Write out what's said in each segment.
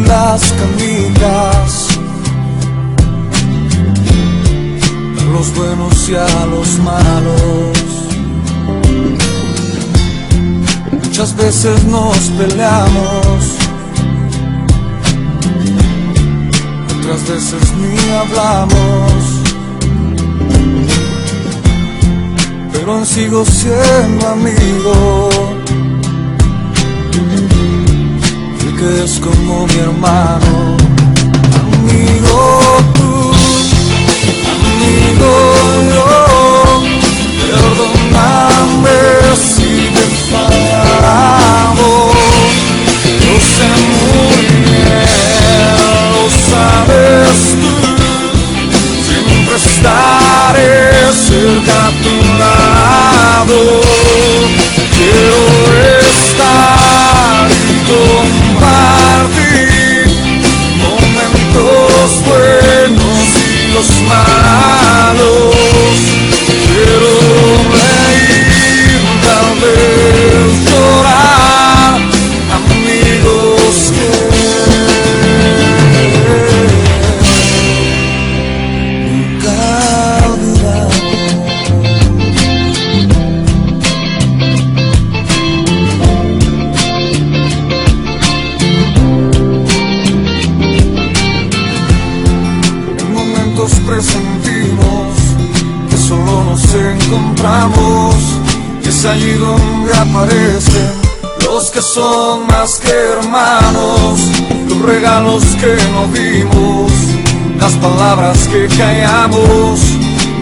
las canicas, a los buenos y a los malos. Muchas veces nos peleamos, otras veces ni hablamos, pero aún sigo siendo amigo, el que es como mi hermano. Amigo tú, amigo yo, perdóname si te he fallado. Yo sé muy bien, lo sabes tú, siempre estaré cerca a tu lado. Quiero estar y compartir momentos buenos y los malos. Quiero reír, tal vez llorar, amigos que nunca olvidamos. En momentos presentimos que solo nos encontramos, que es allí donde aparecen los que son más que hermanos, los regalos que no dimos, las palabras que callamos,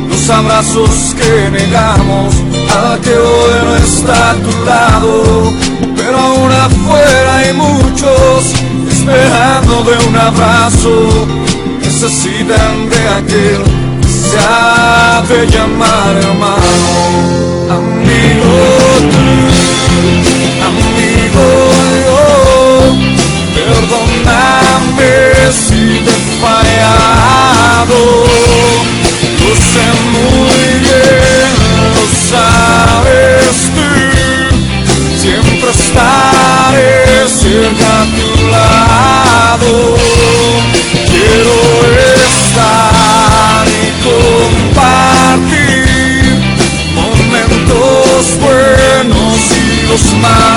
los abrazos que negamos al que hoy no está a tu lado. Pero aún afuera hay muchos esperando de un abrazo, necesitan de aquel que se hace llamar hermano. Amigo tú, amigo yo, perdóname si te he fallado. Yo sé muy bien, lo sabes tú, siempre estaré cerca a tu lado. Quiero estar y compartir momentos buenos y los malos.